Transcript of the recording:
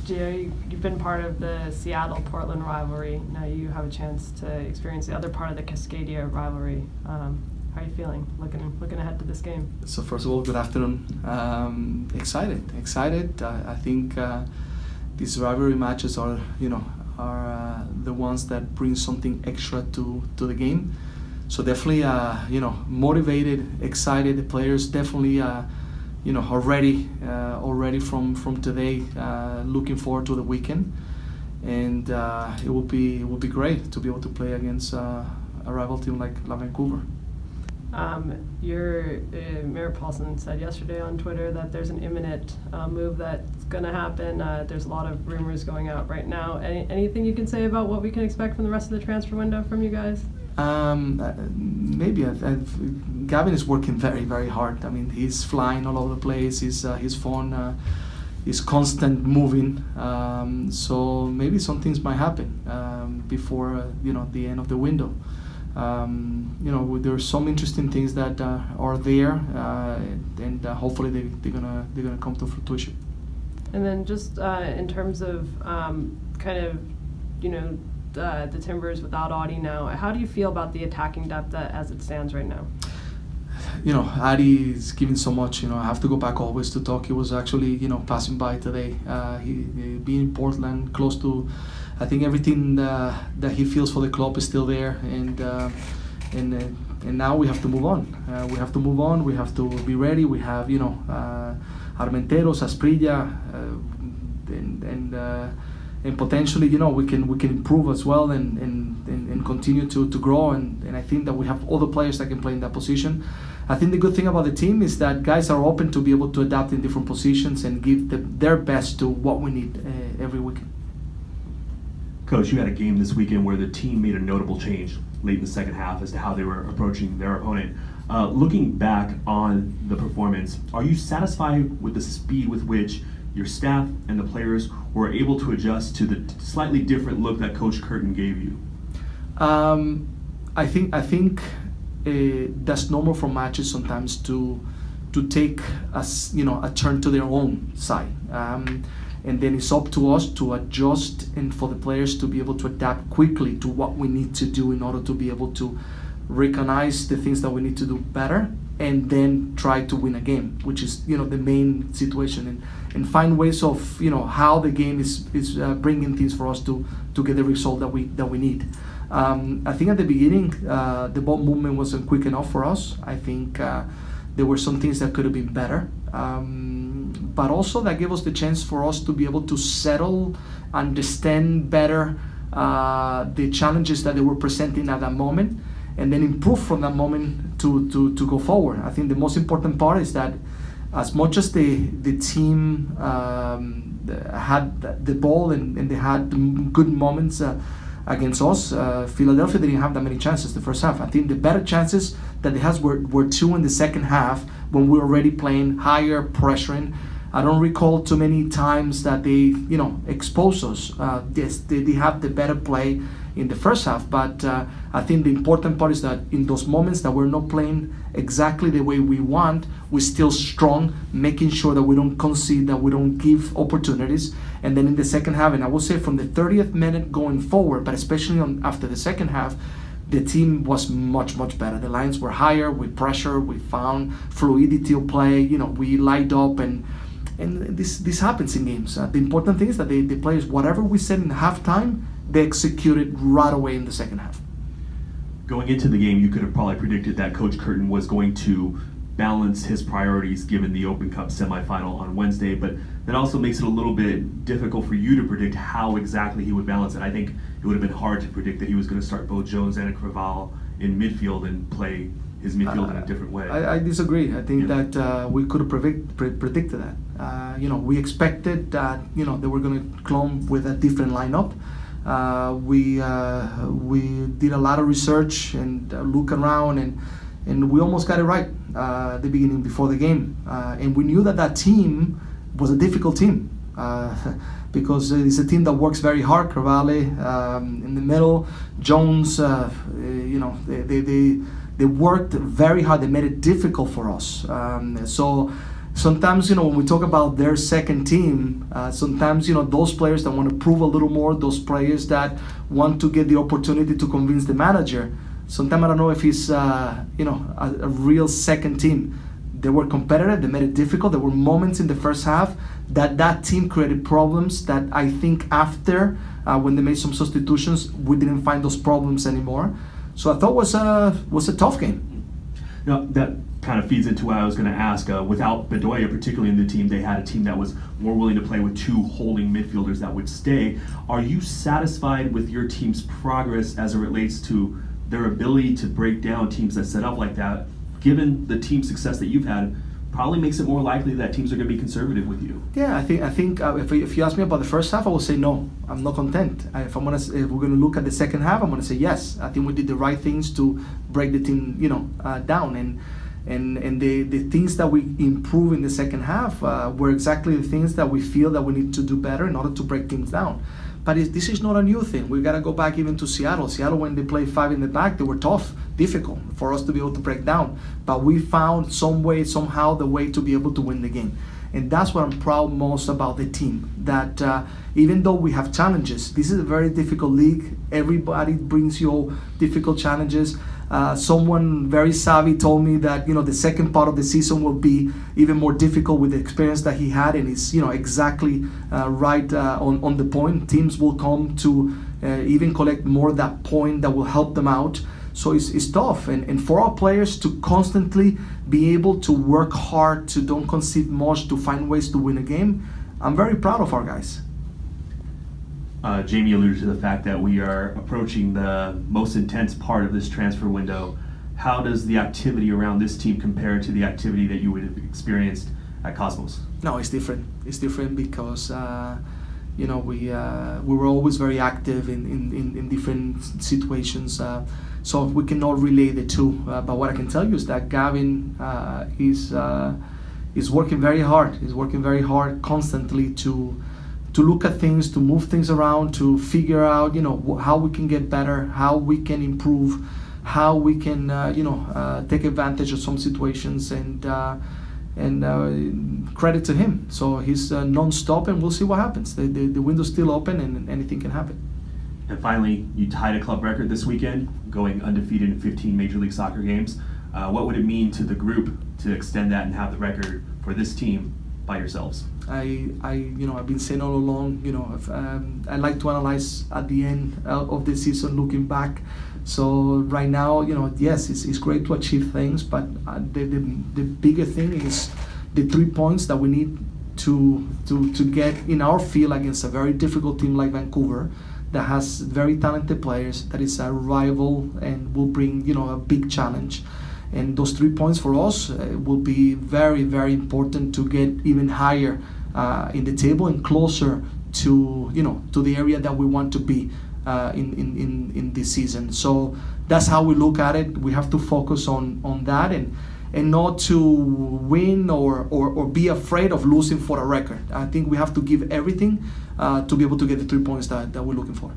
Gio, you've been part of the Seattle-Portland rivalry. Now you have a chance to experience the other part of the Cascadia rivalry. How are you feeling looking ahead to this game? So first of all, good afternoon. Excited. I think these rivalry matches are the ones that bring something extra to the game. So definitely motivated, excited. The players definitely already from today, looking forward to the weekend, and it will be great to be able to play against a rival team like Vancouver. Mayor Paulson said yesterday on Twitter that there's an imminent move that's going to happen. There's a lot of rumors going out right now. Anything you can say about what we can expect from the rest of the transfer window from you guys? Maybe Gavin is working very, very hard. I mean, he's flying all over the place. His phone is constant moving. So maybe some things might happen before the end of the window. There are some interesting things that are there, and hopefully they're gonna come to fruition. And then just in terms of the Timbers without Audie now, how do you feel about the attacking depth as it stands right now? Adi is giving so much. I have to go back always to talk. He was actually, passing by today. He being in Portland, close to, I think everything that he feels for the club is still there, and now we have to move on. We have to be ready. We have, Armenteros, Asprilla, and potentially, we can improve as well and continue to grow. And I think that we have all the players that can play in that position. I think the good thing about the team is that guys are open to be able to adapt in different positions and give their best to what we need every weekend. Coach, you had a game this weekend where the team made a notable change late in the second half as to how they were approaching their opponent. Looking back on the performance, are you satisfied with the speed with which your staff and the players were able to adjust to the slightly different look that Coach Curtin gave you? I think that's normal for matches sometimes to take a turn to their own side, and then it's up to us to adjust and for the players to be able to adapt quickly to what we need to do in order to be able to recognize the things that we need to do better and then try to win a game, which is the main situation, and find ways of how the game is bringing things for us to get the result that we need. I think at the beginning the ball movement wasn't quick enough for us. I think there were some things that could have been better, but also that gave us the chance for us to be able to settle, understand better the challenges that they were presenting at that moment, and then improve from that moment to go forward. I think the most important part is that as much as the team had the ball and they had good moments against us, Philadelphia didn't have that many chances the first half. I think the better chances that they had were two in the second half when we were already playing higher, pressuring. I don't recall too many times that they exposed us. Yes, they have the better play in the first half, but I think the important part is that in those moments that we're not playing exactly the way we want, we're still strong, making sure that we don't concede, that we don't give opportunities. And then in the second half, and I will say from the 30th minute going forward, but especially after the second half, the team was much better. The lines were higher, we pressured, we found fluidity of play, we light up, and this happens in games. The important thing is that the players, whatever we said in halftime, they executed right away in the second half. Going into the game, you could have probably predicted that Coach Curtin was going to balance his priorities given the Open Cup semifinal on Wednesday, but that also makes it a little bit difficult for you to predict how exactly he would balance it. I think it would have been hard to predict that he was going to start both Jones and Craval in midfield and play his midfield in a different way. I disagree. I think that we could have predicted that. We expected that they were going to come with a different lineup. We did a lot of research and look around, and we almost got it right at the beginning before the game. And we knew that team was a difficult team because it's a team that works very hard. Cravale in the middle, Jones, they worked very hard. They made it difficult for us. So sometimes, when we talk about their second team, sometimes, those players that want to prove a little more, those players that want to get the opportunity to convince the manager, sometimes I don't know if he's, a real second team. They were competitive, they made it difficult. There were moments in the first half that team created problems that I think after, when they made some substitutions, we didn't find those problems anymore. So I thought was a tough game. Now, that kind of feeds into what I was going to ask. Without Bedoya, particularly in the team, they had a team that was more willing to play with two holding midfielders that would stay. Are you satisfied with your team's progress as it relates to their ability to break down teams that set up like that? Given the team success that you've had, probably makes it more likely that teams are going to be conservative with you. Yeah, I think if you ask me about the first half, I will say no. I'm not content. If we're going to look at the second half, I'm going to say yes. I think we did the right things to break the team, down, and the things that we improve in the second half were exactly the things that we feel that we need to do better in order to break teams down. But this is not a new thing. We've got to go back even to Seattle. Seattle, when they played 5 in the back, they were tough, difficult for us to be able to break down. But we found somehow the way to be able to win the game. And that's what I'm proud most about the team. That even though we have challenges, this is a very difficult league. Everybody brings you difficult challenges. Someone very savvy told me that the second part of the season will be even more difficult with the experience that he had, and it's exactly right on the point. Teams will come to even collect more of that point that will help them out. So it's tough, and for our players to constantly be able to work hard, to don't concede much, to find ways to win a game, I'm very proud of our guys. Jamie alluded to the fact that we are approaching the most intense part of this transfer window. How does the activity around this team compare to the activity that you would have experienced at Cosmos? No, it's different. It's different because we were always very active in different situations. So we cannot relay the two. But what I can tell you is that Gavin is working very hard. He's working very hard constantly to look at things, to move things around, to figure out, how we can get better, how we can improve, how we can, take advantage of some situations, and credit to him. So he's non-stop, and we'll see what happens. The window's still open, and anything can happen. And finally, you tied a club record this weekend, going undefeated in 15 Major League Soccer games. What would it mean to the group to extend that and have the record for this team by yourselves? I've been saying all along, I like to analyze at the end of the season, looking back. So right now, yes, it's great to achieve things, but the bigger thing is the 3 points that we need to get in our field against a very difficult team like Vancouver, that has very talented players, that is a rival and will bring a big challenge. And those 3 points for us will be very, very important to get even higher in the table and closer to the area that we want to be in this season. So that's how we look at it. We have to focus on that and not to win or be afraid of losing for a record. I think we have to give everything to be able to get the 3 points that we're looking for.